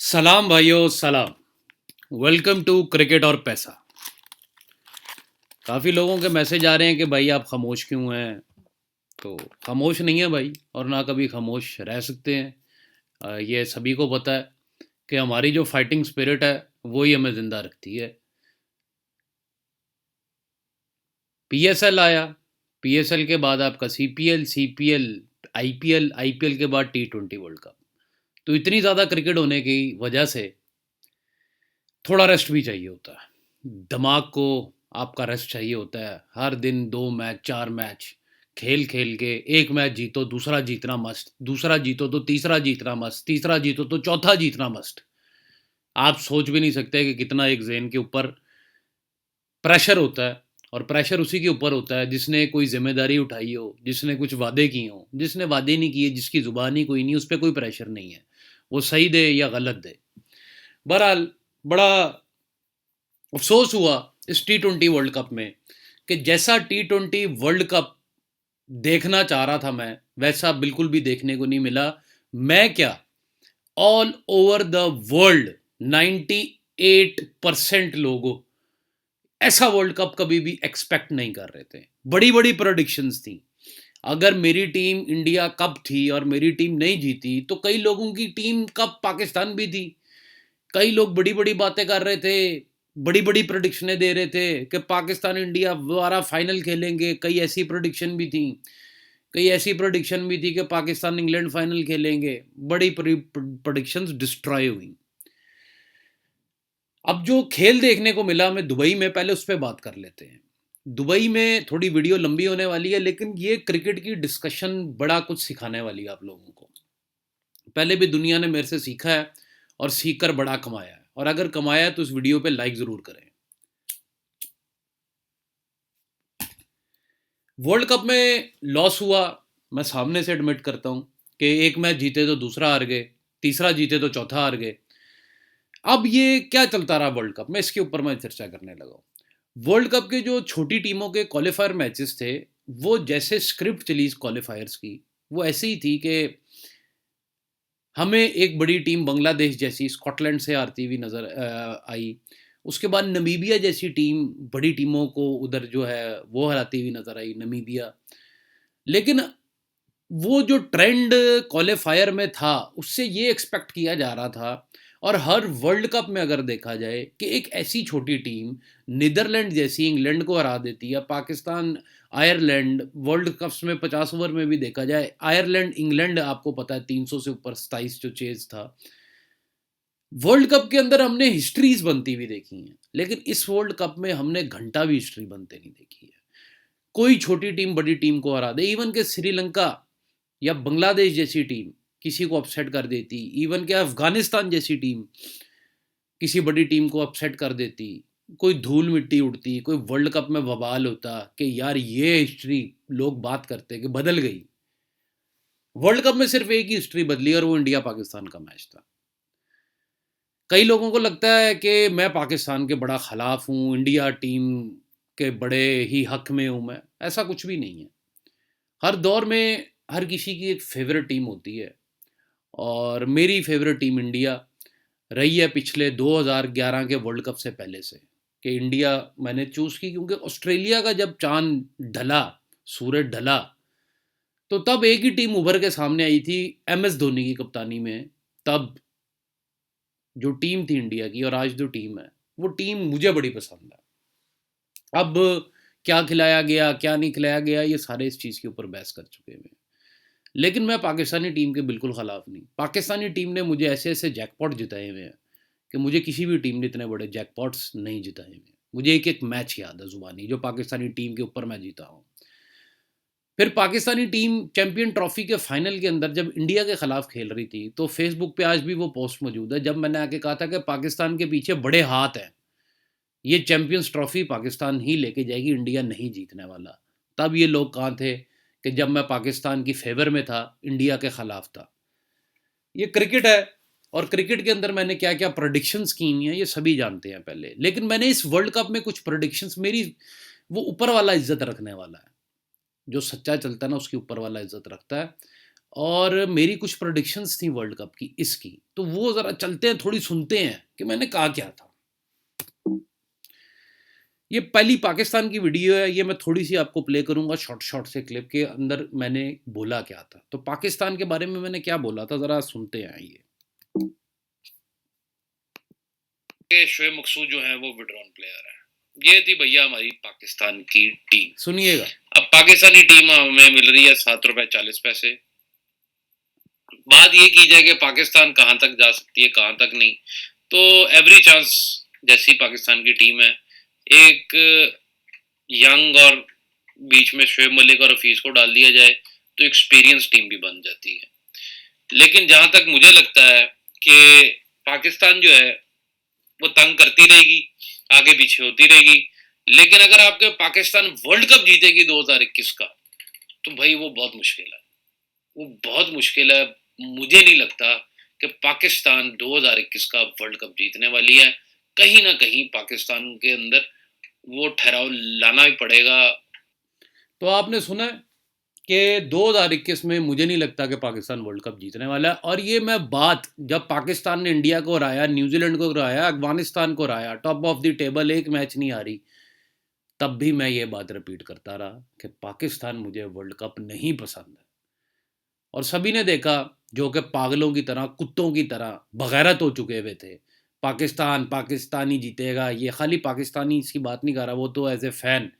सलाम भाइयों सलाम। वेलकम टू क्रिकेट और पैसा। काफ़ी लोगों के मैसेज आ रहे हैं कि भाई आप खामोश क्यों हैं। तो खामोश नहीं है भाई, और ना कभी खामोश रह सकते हैं। ये सभी को पता है कि हमारी जो फाइटिंग स्पिरिट है वो ही हमें ज़िंदा रखती है। पीएसएल आया, पीएसएल के बाद आपका सीपीएल, सीपीएल, आईपीएल, आईपीएल के बाद टी20 वर्ल्ड कप। तो इतनी ज़्यादा क्रिकेट होने की वजह से थोड़ा रेस्ट भी चाहिए होता है। दिमाग को आपका रेस्ट चाहिए होता है। हर दिन 2 मैच 4 मैच खेल खेल के, एक मैच जीतो दूसरा जीतना मस्त, दूसरा जीतो तो तीसरा जीतना मस्त, तीसरा जीतो तो चौथा जीतना मस्त। आप सोच भी नहीं सकते कि कितना एक जेन के ऊपर प्रेशर होता है। और प्रेशर उसी के ऊपर होता है जिसने कोई जिम्मेदारी उठाई हो, जिसने कुछ वादे किए हो। जिसने वादे नहीं किए, जिसकी जुबान ही कोई नहीं, उस पर कोई प्रेशर नहीं है, वो सही दे या गलत दे। बहरहाल, बड़ा अफसोस हुआ इस टी20 वर्ल्ड कप में कि जैसा टी20 वर्ल्ड कप देखना चाह रहा था मैं, वैसा बिल्कुल भी देखने को नहीं मिला। मैं क्या, ऑल ओवर द वर्ल्ड 98% लोगों ऐसा वर्ल्ड कप कभी भी एक्सपेक्ट नहीं कर रहे थे। बड़ी बड़ी प्रोडिक्शंस थी। अगर मेरी टीम इंडिया कप थी और मेरी टीम नहीं जीती तो कई लोगों की टीम कप पाकिस्तान भी थी। कई लोग बड़ी बड़ी बातें कर रहे थे, बड़ी बड़ी प्रोडिक्शनें दे रहे थे कि पाकिस्तान इंडिया दोबारा फाइनल खेलेंगे। कई ऐसी प्रोडिक्शन भी थी, कई ऐसी प्रोडिक्शन भी थी कि पाकिस्तान इंग्लैंड फाइनल खेलेंगे। बड़ी प्रोडिक्शंस डिस्ट्रॉय हुई। अब जो खेल देखने को मिला हमें दुबई में, पहले उस पर बात कर लेते हैं। दुबई में थोड़ी वीडियो लंबी होने वाली है, लेकिन ये क्रिकेट की डिस्कशन बड़ा कुछ सिखाने वाली है आप लोगों को। पहले भी दुनिया ने मेरे से सीखा है और सीख कर बड़ा कमाया है, और अगर कमाया है तो इस वीडियो पे लाइक ज़रूर करें। वर्ल्ड कप में लॉस हुआ, मैं सामने से एडमिट करता हूँ कि एक मैच जीते तो दूसरा हार गए, तीसरा जीते तो चौथा हार गए। अब ये क्या चलता रहा वर्ल्ड कप में, इसके ऊपर मैं चर्चा करने लगा हूँ। वर्ल्ड कप के जो छोटी टीमों के क्वालिफायर मैचेस थे, वो जैसे स्क्रिप्ट चली क्वालिफायर्स की, वो ऐसे ही थी कि हमें एक बड़ी टीम बांग्लादेश जैसी स्कॉटलैंड से हारती हुई नज़र आई। उसके बाद नमीबिया जैसी टीम बड़ी टीमों को उधर जो है वो हराती हुई नज़र आई, नमीबिया। लेकिन वो जो ट्रेंड क्वालिफायर में था, उससे ये एक्सपेक्ट किया जा रहा था, और हर वर्ल्ड कप में अगर देखा जाए कि एक ऐसी छोटी टीम नीदरलैंड जैसी इंग्लैंड को हरा देती है, पाकिस्तान, आयरलैंड, वर्ल्ड कप्स में 50 ओवर में भी देखा जाए, आयरलैंड इंग्लैंड आपको पता है 300 से ऊपर 27 जो चेज था। वर्ल्ड कप के अंदर हमने हिस्ट्रीज बनती हुई देखी हैं, लेकिन इस वर्ल्ड कप में हमने घंटा भी हिस्ट्री बनते नहीं देखी है। कोई छोटी टीम बड़ी टीम को हरा दे, इवन के श्रीलंका या बांग्लादेश जैसी टीम किसी को अपसेट कर देती, इवन के अफगानिस्तान जैसी टीम किसी बड़ी टीम को अपसेट कर देती, कोई धूल मिट्टी उड़ती, कोई वर्ल्ड कप में बवाल होता कि यार ये हिस्ट्री लोग बात करते कि बदल गई। वर्ल्ड कप में सिर्फ एक ही हिस्ट्री बदली, और वो इंडिया पाकिस्तान का मैच था। कई लोगों को लगता है कि मैं पाकिस्तान के बड़ा खिलाफ हूँ, इंडिया टीम के बड़े ही हक में हूँ मैं। ऐसा कुछ भी नहीं है। हर दौर में हर किसी की एक फेवरेट टीम होती है, और मेरी फेवरेट टीम इंडिया रही है पिछले 2011 के वर्ल्ड कप से पहले से। कि इंडिया मैंने चूज़ की क्योंकि ऑस्ट्रेलिया का जब चांद ढला, सूरज ढला, तो तब एक ही टीम उभर के सामने आई थी, एमएस धोनी की कप्तानी में। तब जो टीम थी इंडिया की, और आज जो टीम है, वो टीम मुझे बड़ी पसंद है। अब क्या खिलाया गया क्या नहीं खिलाया गया, ये सारे इस चीज़ के ऊपर बहस कर चुके हैं। लेकिन मैं पाकिस्तानी टीम के बिल्कुल ख़िलाफ़ नहीं। पाकिस्तानी टीम ने मुझे ऐसे ऐसे जैकपॉट जिताए हुए हैं कि मुझे किसी भी टीम ने इतने बड़े जैकपॉट्स नहीं जिताए हुए हैं। मुझे एक एक मैच याद है ज़ुबानी, जो पाकिस्तानी टीम के ऊपर मैं जीता हूँ। फिर पाकिस्तानी टीम चैंपियन ट्रॉफी के फाइनल के अंदर जब इंडिया के ख़िलाफ़ खेल रही थी, तो फेसबुक पे आज भी वो पोस्ट मौजूद है, जब मैंने आके कहा था कि पाकिस्तान के पीछे बड़े हाथ हैं, ये चैंपियंस ट्रॉफी पाकिस्तान ही लेके जाएगी, इंडिया नहीं जीतने वाला। तब ये लोग कहाँ थे कि जब मैं पाकिस्तान की फेवर में था, इंडिया के ख़िलाफ़ था। ये क्रिकेट है, और क्रिकेट के अंदर मैंने क्या क्या प्रोडिक्शंस की हुई हैं ये सभी जानते हैं पहले। लेकिन मैंने इस वर्ल्ड कप में कुछ प्रोडिक्शंस, मेरी वो ऊपर वाला इज्जत रखने वाला है। जो सच्चा चलता है ना, उसकी ऊपर वाला इज्जत रखता है। और मेरी कुछ प्रेडिक्शंस थी वर्ल्ड कप की इसकी, तो वो ज़रा चलते हैं, थोड़ी सुनते हैं कि मैंने कहा क्या था। ये पहली पाकिस्तान की वीडियो है, ये मैं थोड़ी सी आपको प्ले करूंगा शॉर्ट शॉर्ट से क्लिप के अंदर मैंने बोला क्या था। तो पाकिस्तान के बारे में मैंने क्या बोला था, ज़रा सुनते हैं ये। शोएब मकसूद जो है वो विड्रॉन प्लेयर है। ये थी भैया हमारी पाकिस्तान की टीम, सुनिएगा। अब पाकिस्तानी टीम हमें मिल रही है ₹7.40। बात ये की जाए कि पाकिस्तान कहाँ तक जा सकती है कहाँ तक नहीं, तो एवरी चांस जैसी पाकिस्तान की टीम है, एक यंग और बीच में शोएब मलिक और हफीज को डाल दिया जाए तो एक्सपीरियंस टीम भी बन जाती है। लेकिन जहां तक मुझे लगता है कि पाकिस्तान जो है वो तंग करती रहेगी, आगे पीछे होती रहेगी, लेकिन अगर आपके पाकिस्तान वर्ल्ड कप जीतेगी 2021 का, तो भाई वो बहुत मुश्किल है, वो बहुत मुश्किल है। मुझे नहीं लगता कि पाकिस्तान 2021 का वर्ल्ड कप जीतने वाली है। कहीं ना कहीं पाकिस्तान के अंदर वो ठहराव लाना ही पड़ेगा। तो आपने सुना कि 2021 में मुझे नहीं लगता कि पाकिस्तान वर्ल्ड कप जीतने वाला है। और ये मैं बात जब पाकिस्तान ने इंडिया को हराया, न्यूजीलैंड को हराया, अफगानिस्तान को हराया, टॉप ऑफ द टेबल, एक मैच नहीं हारी, तब भी मैं ये बात रिपीट करता रहा कि पाकिस्तान मुझे वर्ल्ड कप नहीं पसंद है। और सभी ने देखा, जो कि पागलों की तरह, कुत्तों की तरह बगैरत हो चुके हुए थे, पाकिस्तान पाकिस्तानी जीतेगा, ये खाली पाकिस्तानी इसकी बात नहीं कर रहा, वो तो एज ए फ़ैन,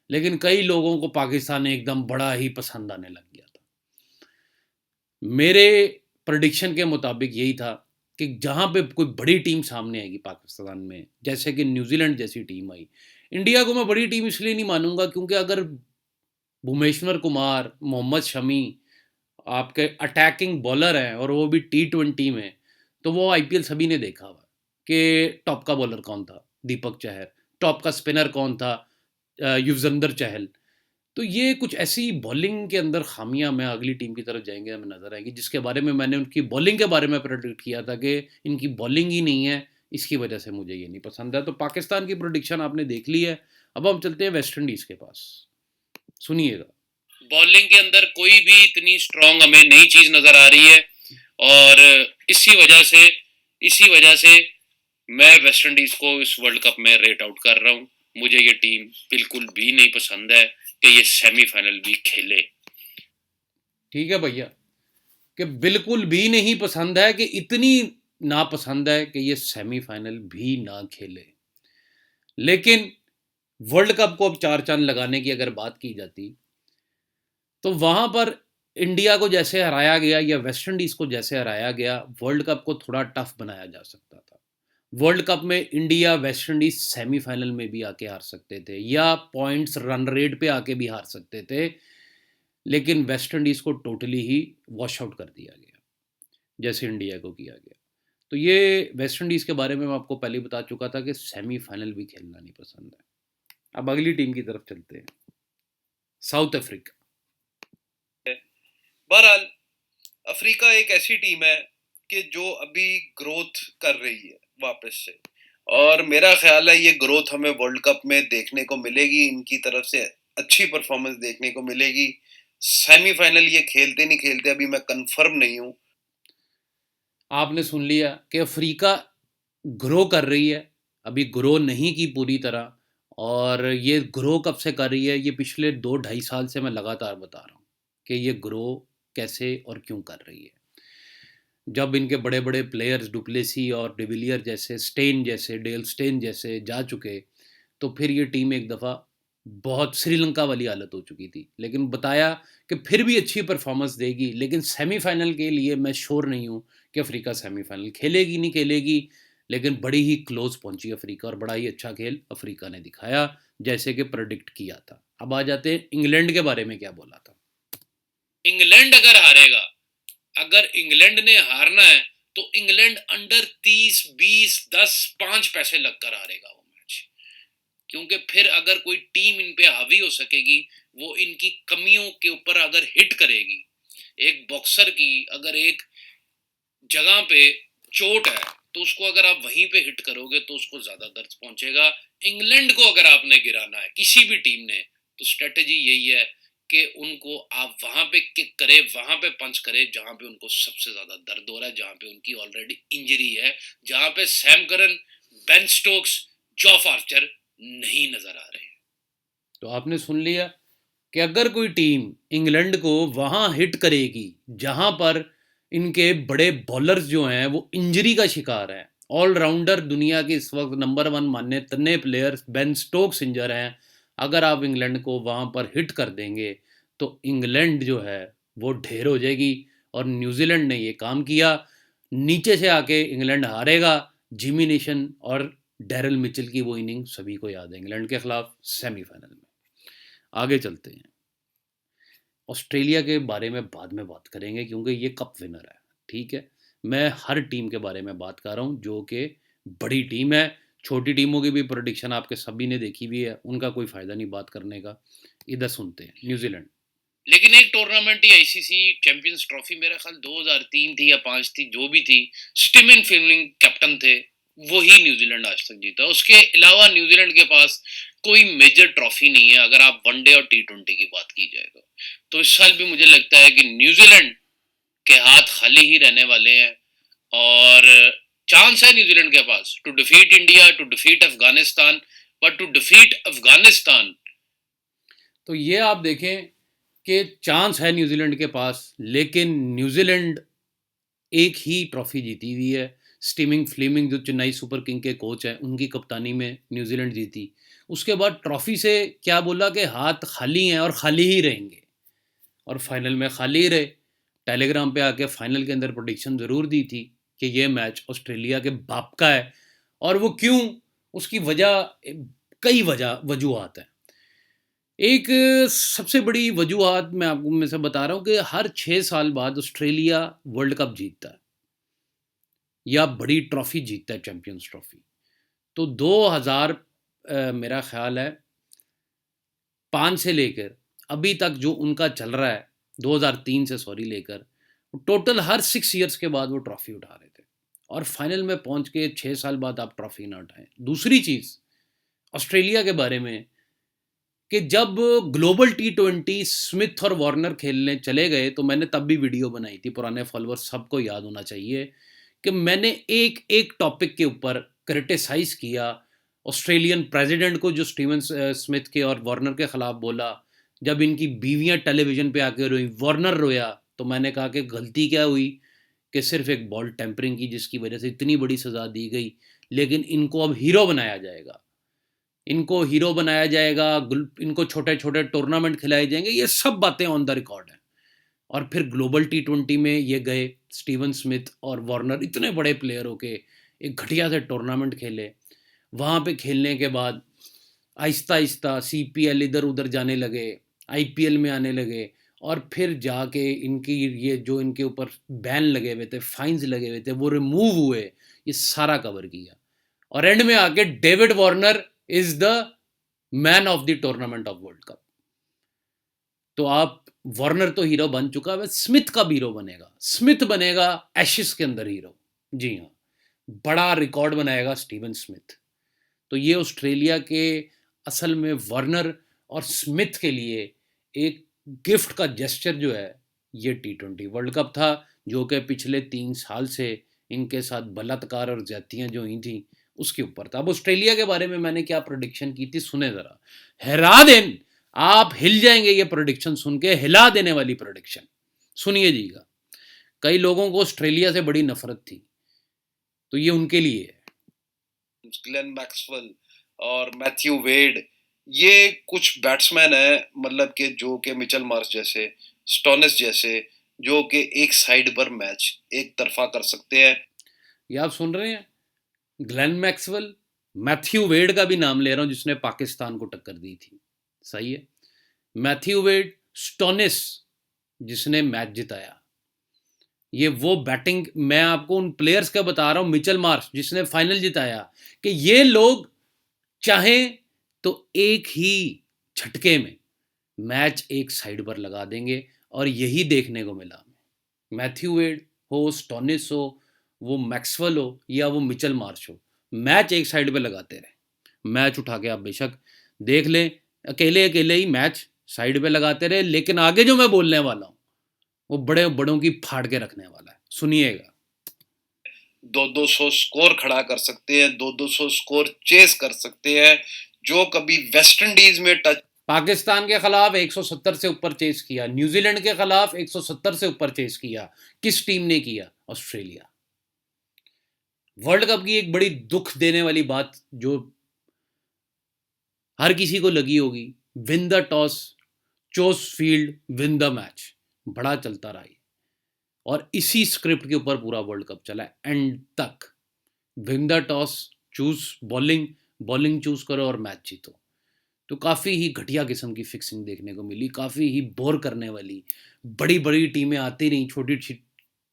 लेकिन कई लोगों को पाकिस्तान एकदम बड़ा ही पसंद आने लग गया था। मेरे प्रडिक्शन के मुताबिक यही था कि जहाँ पे कोई बड़ी टीम सामने आएगी पाकिस्तान में, जैसे कि न्यूजीलैंड जैसी टीम आई, इंडिया को मैं बड़ी टीम इसलिए नहीं मानूंगा क्योंकि अगर भुवनेश्वर कुमार, मोहम्मद शमी आपके अटैकिंग बॉलर हैं और वो भी T20 में, तो वो आईपीएल सभी ने देखा हुआ कि टॉप का बॉलर कौन था, दीपक चहर, टॉप का स्पिनर कौन था, युजवेंद्र चहल। तो ये कुछ ऐसी बॉलिंग के अंदर खामियां मैं अगली टीम की तरफ जाएंगे हमें नजर आएंगी, जिसके बारे में मैंने उनकी बॉलिंग के बारे में प्रेडिक्ट किया था कि इनकी बॉलिंग ही नहीं है, इसकी वजह से मुझे ये नहीं पसंद है। तो पाकिस्तान की प्रोडिक्शन आपने देख ली है, अब हम चलते हैं वेस्ट इंडीज के पास, सुनिएगा। बॉलिंग के अंदर कोई भी इतनी स्ट्रांग हमें नई चीज नजर आ रही है, और इसी वजह से मैं वेस्ट इंडीज को इस वर्ल्ड कप में रेट आउट कर रहा हूँ। मुझे ये टीम बिल्कुल भी नहीं पसंद है कि ये सेमीफाइनल भी खेले। ठीक है भैया, कि बिल्कुल भी नहीं पसंद है, कि इतनी नापसंद है कि ये सेमीफाइनल भी ना खेले। लेकिन वर्ल्ड कप को अब चार चांद लगाने की अगर बात की जाती, तो वहां पर इंडिया को जैसे हराया गया या वेस्ट इंडीज को जैसे हराया गया, वर्ल्ड कप को थोड़ा टफ बनाया जा सकता था। वर्ल्ड कप में इंडिया वेस्ट इंडीज सेमीफाइनल में भी आके हार सकते थे, या पॉइंट्स रन रेट पे आके भी हार सकते थे, लेकिन वेस्ट इंडीज को टोटली ही वॉश आउट कर दिया गया जैसे इंडिया को किया गया। तो ये वेस्ट इंडीज़ के बारे में मैं आपको पहले ही बता चुका था कि सेमीफाइनल भी खेलना नहीं पसंद है। अब अगली टीम की तरफ चलते हैं, साउथ अफ्रीका। बहरहाल अफ्रीका एक ऐसी टीम है कि जो अभी ग्रोथ कर रही है वापस से, और मेरा ख्याल है ये ग्रोथ हमें वर्ल्ड कप में देखने को मिलेगी, इनकी तरफ से अच्छी परफॉर्मेंस देखने को मिलेगी। सेमीफाइनल ये खेलते नहीं खेलते अभी मैं कंफर्म नहीं हूँ। आपने सुन लिया कि अफ्रीका ग्रो कर रही है, अभी ग्रो नहीं की पूरी तरह। और ये ग्रो कब से कर रही है, ये पिछले 2-2.5 साल से मैं लगातार बता रहा हूँ कि ये ग्रो कैसे और क्यों कर रही है। जब इनके बड़े बड़े प्लेयर्स डुप्लेसी और डिविलियर जैसे, स्टेन जैसे, डेल स्टेन जैसे जा चुके, तो फिर ये टीम एक दफ़ा बहुत श्रीलंका वाली हालत हो चुकी थी। लेकिन बताया कि फिर भी अच्छी परफॉर्मेंस देगी, लेकिन सेमीफाइनल के लिए मैं श्योर नहीं हूँ कि अफ्रीका सेमीफाइनल खेलेगी नहीं खेलेगी। लेकिन बड़ी ही क्लोज पहुंची अफ्रीका और बड़ा ही अच्छा खेल अफ्रीका ने दिखाया, जैसे कि प्रेडिक्ट किया था। अब आ जाते हैं इंग्लैंड के बारे में क्या बोला था। इंग्लैंड अगर इंग्लैंड ने हारना है तो इंग्लैंड अंडर 30, 20, 10, 5 पैसे लगकर हारेगा वो मैच, क्योंकि फिर अगर कोई टीम इन पे हावी हो सकेगी, वो इनकी कमियों के ऊपर अगर हिट करेगी, एक बॉक्सर की अगर एक जगह पे चोट है तो उसको अगर आप वहीं पे हिट करोगे तो उसको ज्यादा दर्द पहुंचेगा। इंग्लैंड को अगर आपने गिराना है किसी भी टीम ने, तो स्ट्रेटेजी यही है कि उनको आप वहां पे किक करे, वहां पे पंच करे जहां पे उनको सबसे ज्यादा दर्द हो रहा है, जहां पे उनकी ऑलरेडी इंजरी है, जहां पे Sam Curran, Ben Stokes, जॉफ Archer नहीं नजर आ रहे। तो आपने सुन लिया कि अगर कोई टीम इंग्लैंड को वहाँ हिट करेगी जहाँ पर इनके बड़े बॉलर्स जो हैं वो इंजरी का शिकार हैं, ऑलराउंडर दुनिया के इस वक्त नंबर 1 मान्य तन्ने प्लेयर्स बेन स्टोक्स इंजर हैं, अगर आप इंग्लैंड को वहाँ पर हिट कर देंगे तो इंग्लैंड जो है वो ढेर हो जाएगी। और न्यूजीलैंड ने ये काम किया, नीचे से आके इंग्लैंड हारेगा। जिमी नेशन और डैरल मिचेल की वो इनिंग सभी को याद है इंग्लैंड के खिलाफ सेमीफाइनल में। आगे चलते हैं, ऑस्ट्रेलिया के बारे में बाद में बात करेंगे क्योंकि ये कप विनर है, ठीक है। मैं हर टीम के बारे में बात कर रहा हूँ जो कि बड़ी टीम है। छोटी टीमों की भी प्रोडिक्शन आपके सभी ने देखी हुई है, उनका कोई फ़ायदा नहीं बात करने का। इधर सुनते हैं न्यूजीलैंड। लेकिन एक टूर्नामेंट या आईसीसी चैंपियंस ट्रॉफी मेरा ख्याल 2003 थी या 5 थी, जो भी थी, स्टीवन फिलिंग कैप्टन थे, वही न्यूजीलैंड आज तक जीता। उसके अलावा न्यूजीलैंड के पास कोई मेजर ट्रॉफी नहीं है अगर आप वनडे और टी20 की बात की जाए तो इस साल भी मुझे लगता है कि न्यूजीलैंड के हाथ खाली ही रहने वाले हैं। और चांस है न्यूजीलैंड के पास to defeat India, to defeat Afghanistan, but to defeat Afghanistan. तो ये आप देखें कि चांस है न्यूजीलैंड के पास, लेकिन न्यूजीलैंड एक ही ट्रॉफी जीती हुई है। स्टीमिंग फ्लेमिंग जो चेन्नई सुपर किंग के कोच हैं उनकी कप्तानी में न्यूजीलैंड जीती। उसके बाद ट्रॉफी से क्या बोला कि हाथ खाली हैं और खाली ही रहेंगे, और फाइनल में खाली ही रहे। टेलीग्राम पे आके फाइनल के अंदर प्रोडिक्शन ज़रूर दी थी कि ये मैच ऑस्ट्रेलिया के बाप का है। और वो क्यों, उसकी वजह कई वजूहत हैं। एक सबसे बड़ी वजूहत मैं आपको में से बता रहा हूँ कि हर 6 साल बाद ऑस्ट्रेलिया वर्ल्ड कप जीतता है या बड़ी ट्रॉफी जीतता है, चैंपियंस ट्रॉफी। तो 2000 मेरा ख्याल है 5 से लेकर अभी तक जो उनका चल रहा है, 2003 से सॉरी लेकर, टोटल हर 6 ईयर्स के बाद वो ट्रॉफी उठा रहे थे, और फाइनल में पहुंच के 6 साल बाद आप ट्रॉफी ना उठाएं। दूसरी चीज़ ऑस्ट्रेलिया के बारे में कि जब ग्लोबल टी20 स्मिथ और वार्नर खेलने चले गए तो मैंने तब भी वीडियो बनाई थी, पुराने फॉलोअर्स सबको याद होना चाहिए कि मैंने एक एक टॉपिक के ऊपर क्रिटिसाइज़ किया ऑस्ट्रेलियन प्रेसिडेंट को, जो स्टीवन स्मिथ के और वार्नर के ख़िलाफ़ बोला। जब इनकी बीवियां टेलीविज़न पे आके रोई, वार्नर रोया, तो मैंने कहा कि गलती क्या हुई कि सिर्फ एक बॉल टेम्परिंग की जिसकी वजह से इतनी बड़ी सज़ा दी गई, लेकिन इनको अब हीरो बनाया जाएगा, इनको हीरो बनाया जाएगा, इनको छोटे छोटे टूर्नामेंट खिलाए जाएंगे। ये सब बातें ऑन द रिकॉर्ड हैं। और फिर ग्लोबल टी20 में ये गए, स्टीवन स्मिथ और वार्नर इतने बड़े प्लेयर होके एक घटिया से टूर्नामेंट खेले। वहाँ पे खेलने के बाद आहिस्ता आहिस्ता सीपीएल इधर उधर जाने लगे, आईपीएल में आने लगे, और फिर जाके इनकी ये जो इनके ऊपर बैन लगे हुए थे, फाइन्स लगे हुए थे, वो रिमूव हुए। ये सारा कवर किया और एंड में आके David Warner is the man of the tournament of world cup. तो आप, वार्नर तो हीरो बन चुका है, स्मिथ का भी हीरो बनेगा, स्मिथ बनेगा एशेस के अंदर हीरो। जी हाँ, बड़ा रिकॉर्ड बनाएगा स्टीवन स्मिथ। तो ये ऑस्ट्रेलिया के असल में वार्नर और स्मिथ के लिए एक गिफ्ट का जेस्चर जो है ये टी20 वर्ल्ड कप था, जो कि पिछले 3 साल से इनके साथ बलात्कार और ज्यादतियाँ जो हुई थी उसके ऊपर था। अब ऑस्ट्रेलिया के बारे में मैंने क्या प्रोडिक्शन की थी सुने ज़रा, हैरान देन, आप हिल जाएंगे ये प्रोडिक्शन सुन के, हिला देने वाली प्रोडिक्शन सुनिए जीगा। कई लोगों को ऑस्ट्रेलिया से बड़ी नफरत थी, तो ये उनके लिए है। ग्लेन मैक्सवेल और मैथ्यू वेड, ये कुछ बैट्समैन है, मतलब कि जो कि मिचेल मार्श जैसे, स्टोनिस जैसे, जो कि एक साइड पर मैच एक तरफा कर सकते हैं। ये आप सुन रहे हैं, ग्लेन मैक्सवेल, मैथ्यू वेड का भी नाम ले रहा हूं जिसने पाकिस्तान को टक्कर दी थी, सही है। मैथ्यू वेड, स्टोनिस जिसने मैच जिताया, ये वो बैटिंग, मैं आपको उन प्लेयर्स का बता रहा हूं, मिचेल मार्श जिसने फाइनल जिताया, कि ये लोग चाहें तो एक ही झटके में मैच एक साइड पर लगा देंगे, और यही देखने को मिला। मैथ्यू वेड हो, स्टोनिस हो, वो मैक्सवेल हो या वो मिचेल मार्श हो, मैच एक साइड पे लगाते रहे। मैच उठा के आप बेशक देख लें, अकेले अकेले ही मैच साइड पे लगाते रहे, लेकिन आगे जो मैं बोलने वाला हूँ वो बड़े बड़ों की फाड़ के रखने वाला है, सुनिएगा। 200 स्कोर खड़ा कर सकते हैं, 200 स्कोर चेस कर सकते हैं, जो कभी वेस्ट इंडीज में टच। पाकिस्तान के खिलाफ 170 से ऊपर चेस किया, न्यूजीलैंड के खिलाफ 170 से ऊपर चेस किया। किस टीम ने किया? ऑस्ट्रेलिया। वर्ल्ड कप की एक बड़ी दुख देने वाली बात जो हर किसी को लगी होगी, win the toss, chose field, win the match, बड़ा चलता रहा ये, और इसी स्क्रिप्ट के ऊपर पूरा वर्ल्ड कप चला एंड तक। Win the toss, choose bowling, bowling choose करो और मैच जीतो। तो काफ़ी ही घटिया किस्म की फिक्सिंग देखने को मिली, काफ़ी ही बोर करने वाली। बड़ी बड़ी टीमें आती रहीं, छोटी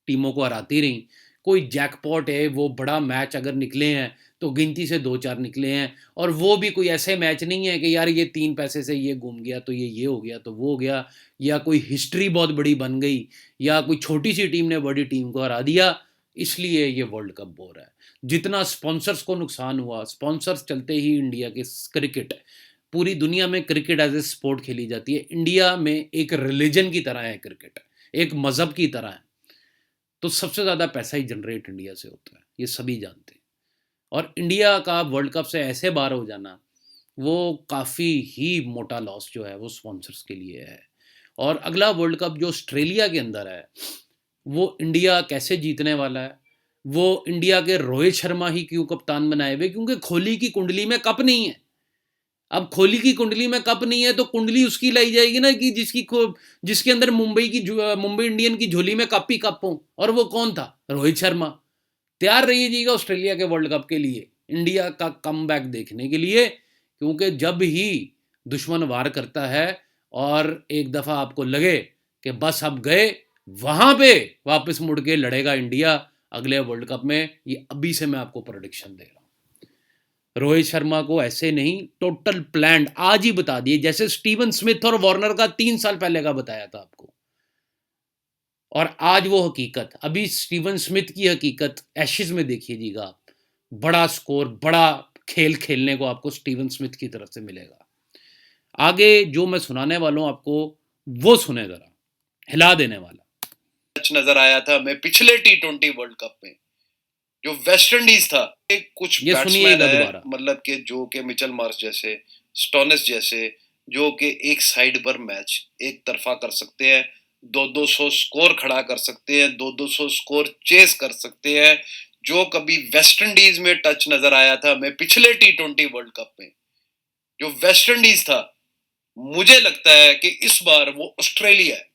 टीमों को हराती रहीं। कोई जैकपॉट है, वो बड़ा मैच अगर निकले हैं तो गिनती से 2-4 निकले हैं, और वो भी कोई ऐसे मैच नहीं है कि यार ये 3 पैसे से ये घूम गया तो ये हो गया तो वो हो गया, या कोई हिस्ट्री बहुत बड़ी बन गई, या कोई छोटी सी टीम ने बड़ी टीम को हरा दिया, इसलिए ये वर्ल्ड कप बोर है। जितना स्पॉन्सर्स को नुकसान हुआ, स्पॉन्सर्स चलते ही इंडिया के क्रिकेट, पूरी दुनिया में क्रिकेट एज ए स्पोर्ट खेली जाती है, इंडिया में एक रिलीजन की तरह है क्रिकेट, एक मज़हब की तरह है। तो सबसे ज़्यादा पैसा ही जनरेट इंडिया से होता है, ये सभी जानते हैं। और इंडिया का वर्ल्ड कप से ऐसे बाहर हो जाना, वो काफ़ी ही मोटा लॉस जो है वो स्पॉन्सर्स के लिए है। और अगला वर्ल्ड कप जो ऑस्ट्रेलिया के अंदर है, वो इंडिया कैसे जीतने वाला है? वो इंडिया के रोहित शर्मा ही क्यों कप्तान बनाए हुए? क्योंकि कोहली की कुंडली में कप नहीं है। अब कोहली की कुंडली में कप नहीं है तो कुंडली उसकी लाई जाएगी ना, कि जिसके अंदर मुंबई इंडियन की झोली में कप ही कप हो, और वो कौन था? रोहित शर्मा। तैयार रहिएगा ऑस्ट्रेलिया के वर्ल्ड कप के लिए, इंडिया का कमबैक देखने के लिए, क्योंकि जब ही दुश्मन वार करता है और एक दफ़ा आपको लगे कि बस अब गए, वहाँ पे वापस मुड़ के लड़ेगा इंडिया अगले वर्ल्ड कप में। ये अभी से मैं आपको प्रेडिक्शन दे रहा हूँ। रोहित शर्मा को ऐसे नहीं, टोटल प्लान आज ही बता दिए, जैसे स्टीवन स्मिथ और वार्नर का 3 साल पहले का बताया था आपको, और आज वो हकीकत, अभी स्टीवन स्मिथ की हकीकत एशेज में देखिएगा आप। बड़ा स्कोर, बड़ा खेल खेलने को आपको स्टीवन स्मिथ की तरफ से मिलेगा। आगे जो मैं सुनाने वाला हूं आपको, वो सुने जरा, हिला देने वाला। नजर आया था मैं पिछले T20 वर्ल्ड कप में, जो वेस्ट इंडीज था, कुछ ये बैट्समैन है दोबारा, मतलब कि जो कि मिचेल मार्श जैसे, स्टोनिस जैसे, जो कि एक साइड पर मैच एक तरफा कर सकते हैं, 200 स्कोर खड़ा कर सकते हैं, 200 स्कोर चेस कर सकते हैं, जो कभी वेस्ट इंडीज में टच नजर आया था मैं पिछले T20 वर्ल्ड कप में, जो वेस्ट इंडीज था, मुझे लगता है कि इस बार वो ऑस्ट्रेलिया है।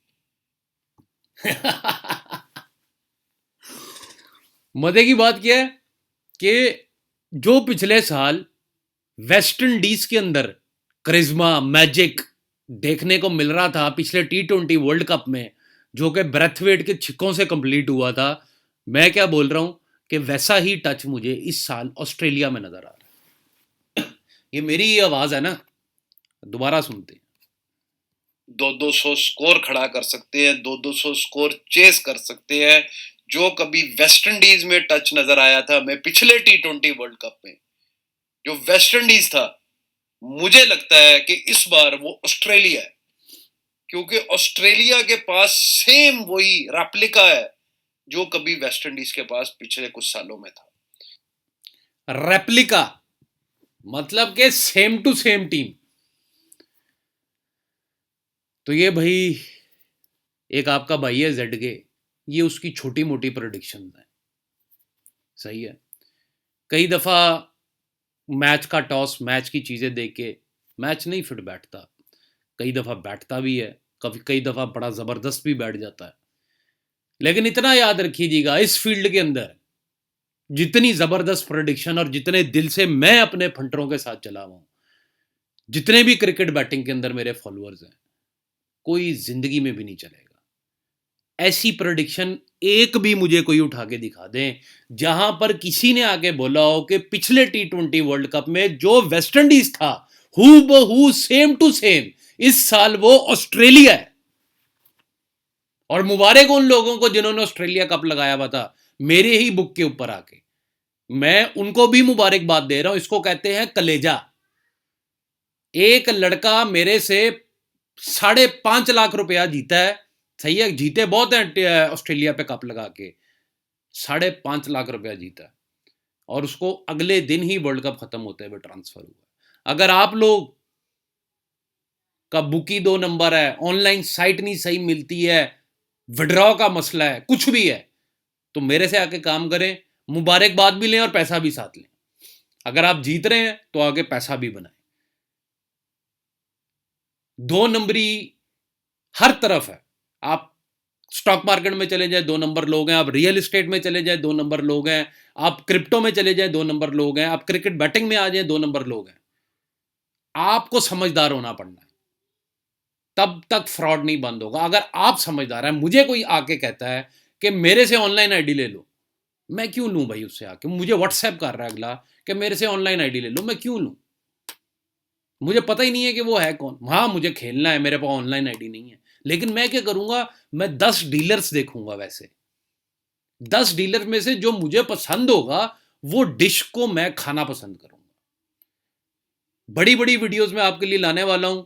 मजे की बात क्या है कि जो पिछले साल वेस्ट इंडीज के अंदर करिश्मा, मैजिक देखने को मिल रहा था पिछले T20 वर्ल्ड कप में, जो कि ब्रेथवेट के छिक्कों से कंप्लीट हुआ था, मैं क्या बोल रहा हूं कि वैसा ही टच मुझे इस साल ऑस्ट्रेलिया में नजर आ रहा है। ये मेरी ही आवाज है ना, दोबारा सुनते हैं। 200 स्कोर खड़ा कर सकते हैं, 200 स्कोर चेस कर सकते हैं, जो कभी वेस्ट इंडीज में टच नजर आया था मैं पिछले T20 वर्ल्ड कप में, जो वेस्ट इंडीज था, मुझे लगता है कि इस बार वो ऑस्ट्रेलिया है, क्योंकि ऑस्ट्रेलिया के पास सेम वही रेप्लिका है जो कभी वेस्ट इंडीज के पास पिछले कुछ सालों में था। रेप्लिका मतलब के सेम टू सेम टीम। तो ये भाई एक आपका भाई है ZK, ये उसकी छोटी मोटी प्रेडिक्शन है, सही है। कई दफ़ा मैच का टॉस, मैच की चीज़ें देख के मैच नहीं फिट बैठता, कई दफ़ा बैठता भी है, कई दफ़ा बड़ा ज़बरदस्त भी बैठ जाता है। लेकिन इतना याद रखिएगा, इस फील्ड के अंदर जितनी ज़बरदस्त प्रेडिक्शन और जितने दिल से मैं अपने फंटरों के साथ चला हुआ हूँ, जितने भी क्रिकेट बैटिंग के अंदर मेरे फॉलोअर्स हैं, कोई जिंदगी में भी नहीं चलेगा ऐसी प्रेडिक्शन एक भी मुझे कोई उठा के दिखा दें जहां पर किसी ने आके बोला हो कि पिछले T20 वर्ल्ड कप में जो वेस्ट इंडीज था, हू बहू सेम टू सेम, इस साल वो ऑस्ट्रेलिया है। और मुबारक उन लोगों को जिन्होंने ऑस्ट्रेलिया कप लगाया हुआ था मेरे ही बुक के ऊपर आके, मैं उनको भी मुबारकबाद दे रहा हूं। इसको कहते हैं कलेजा। एक लड़का मेरे से 5.5 लाख रुपया जीता है, सही है, जीते बहुत हैं ऑस्ट्रेलिया पे कप लगा के, 5.5 लाख रुपया जीता है, और उसको अगले दिन ही वर्ल्ड कप खत्म होते हुए ट्रांसफर हुआ। अगर आप लोग का बुकी 2 नंबर है, ऑनलाइन साइट नहीं सही मिलती है, विड्रॉ का मसला है, कुछ भी है, तो मेरे से आके काम करें, मुबारकबाद भी लें और पैसा भी साथ लें। अगर आप जीत रहे हैं तो आगे पैसा भी बनाएं। 2 नंबरी हर तरफ है। आप स्टॉक मार्केट में चले जाए 2 नंबर लोग हैं, आप रियल एस्टेट में चले जाए 2 नंबर लोग हैं, आप क्रिप्टो में चले जाए 2 नंबर लोग हैं, आप क्रिकेट बैटिंग में आ जाए 2 नंबर लोग हैं। आपको समझदार होना पड़ना है, तब तक फ्रॉड नहीं बंद होगा। अगर आप समझदार हैं, मुझे कोई आके कहता है कि मेरे से ऑनलाइन आईडी ले लो, मैं क्यों लूं भाई उससे आके? मुझे व्हाट्सएप कर रहा है अगला कि मेरे से ऑनलाइन आईडी ले लो, मैं क्यों लूं? मुझे पता ही नहीं है कि वो है कौन। हाँ, मुझे खेलना है, मेरे पास ऑनलाइन आईडी नहीं है, लेकिन मैं क्या करूंगा, मैं 10 डीलर्स देखूंगा। वैसे 10 डीलर में से जो मुझे पसंद होगा वो डिश को मैं खाना पसंद करूंगा। बड़ी बड़ी वीडियोस में आपके लिए लाने वाला हूं,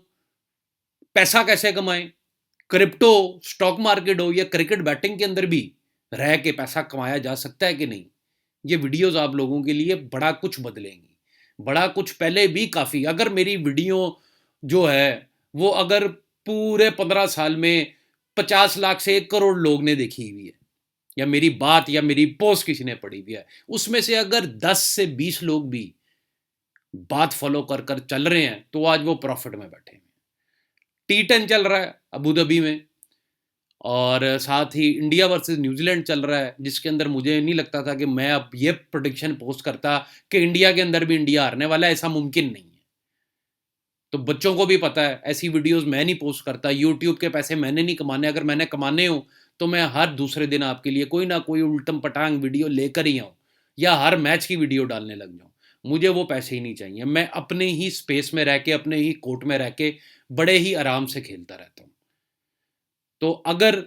पैसा कैसे कमाएं, क्रिप्टो, स्टॉक मार्केट हो या क्रिकेट बैटिंग के अंदर भी रह के पैसा कमाया जा सकता है कि नहीं। ये वीडियोस आप लोगों के लिए बड़ा कुछ बदलेंगी, बड़ा कुछ पहले भी काफ़ी। अगर मेरी वीडियो जो है वो अगर पूरे 15 साल में 50 लाख से 1 करोड़ लोग ने देखी हुई है, या मेरी बात या मेरी पोस्ट किसी ने पढ़ी हुई है, उसमें से अगर 10 से 20 लोग भी बात फॉलो कर कर चल रहे हैं तो आज वो प्रॉफिट में बैठे हैं। T10 चल रहा है अबू धाबी में, और साथ ही इंडिया वर्सेस न्यूजीलैंड चल रहा है, जिसके अंदर मुझे नहीं लगता था कि मैं अब ये प्रोडिक्शन पोस्ट करता कि इंडिया के अंदर भी इंडिया हारने वाला है। ऐसा मुमकिन नहीं है। तो बच्चों को भी पता है, ऐसी वीडियोस मैं नहीं पोस्ट करता। यूट्यूब के पैसे मैंने नहीं कमाने, अगर मैंने कमाने हो तो मैं हर दूसरे दिन आपके लिए कोई ना कोई उल्टम पटांग वीडियो लेकर ही आऊँ, या हर मैच की वीडियो डालने लग जाऊँ। मुझे वो पैसे ही नहीं चाहिए। मैं अपने ही स्पेस में रह के, अपने ही कोर्ट में रह के बड़े ही आराम से खेलता रहता हूँ। तो अगर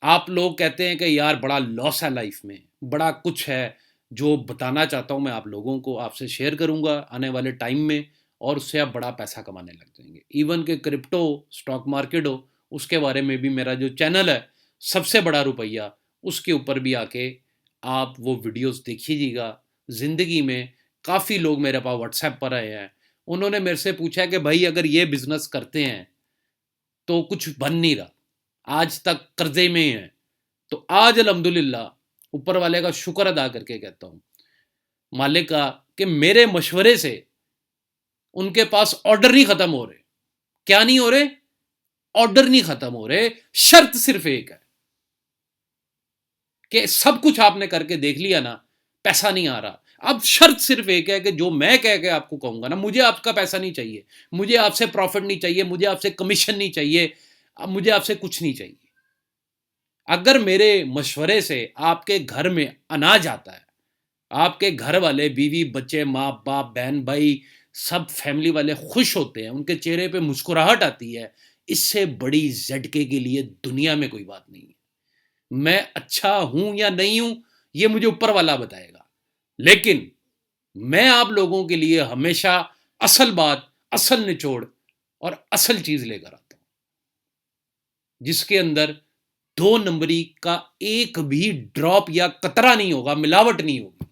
आप लोग कहते हैं कि यार बड़ा लॉस है लाइफ में, बड़ा कुछ है जो बताना चाहता हूँ मैं आप लोगों को, आपसे शेयर करूँगा आने वाले टाइम में, और उससे आप बड़ा पैसा कमाने लग जाएंगे। इवन के क्रिप्टो, स्टॉक मार्केट हो, उसके बारे में भी मेरा जो चैनल है सबसे बड़ा रुपया, उसके ऊपर भी आके आप वो वीडियोस देखिएगा। ज़िंदगी में काफ़ी लोग मेरे पास व्हाट्सएप पर आए हैं, उन्होंने मेरे से पूछा कि भाई अगर ये बिज़नेस करते हैं तो कुछ बन नहीं रहा, आज तक कर्जे में ही है। तो आज अल्हम्दुलिल्लाह ऊपर वाले का शुक्र अदा करके कहता हूँ, मालिक का, कि मेरे मशवरे से उनके पास ऑर्डर नहीं खत्म हो रहे। क्या नहीं हो रहे? ऑर्डर नहीं खत्म हो रहे। शर्त सिर्फ एक है कि सब कुछ आपने करके देख लिया ना, पैसा नहीं आ रहा। अब शर्त सिर्फ एक है कि जो मैं कह के आपको कहूंगा ना, मुझे आपका पैसा नहीं चाहिए, मुझे आपसे प्रॉफिट नहीं चाहिए, मुझे आपसे कमीशन नहीं चाहिए, अब मुझे आपसे कुछ नहीं चाहिए। अगर मेरे मशवरे से आपके घर में अनाज आता है, आपके घर वाले, बीवी, बच्चे, माँ बाप, बहन भाई, सब फैमिली वाले खुश होते हैं, उनके चेहरे पे मुस्कुराहट आती है, इससे बड़ी झटके के लिए दुनिया में कोई बात नहीं है। मैं अच्छा हूं या नहीं हूं ये मुझे ऊपर वाला बताएगा, लेकिन मैं आप लोगों के लिए हमेशा असल बात, असल निचोड़ और असल चीज लेकर आता हूं, जिसके अंदर 2 नंबरी का एक भी ड्रॉप या कतरा नहीं होगा, मिलावट नहीं होगी।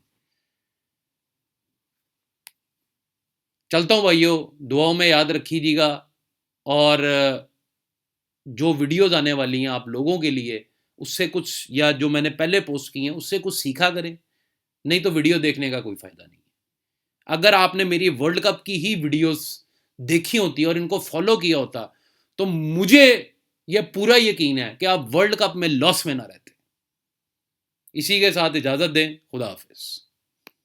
चलता हूं भाइयों, दुआओं में याद रखिएगा, और जो वीडियोस आने वाली हैं आप लोगों के लिए, उससे कुछ, या जो मैंने पहले पोस्ट की हैं उससे कुछ सीखा करें, नहीं तो वीडियो देखने का कोई फायदा नहीं है। अगर आपने मेरी वर्ल्ड कप की ही वीडियोस देखी होती और इनको फॉलो किया होता तो मुझे यह पूरा यकीन है कि आप वर्ल्ड कप में लॉस में ना रहते। इसी के साथ इजाजत दें, खुदा हाफिज।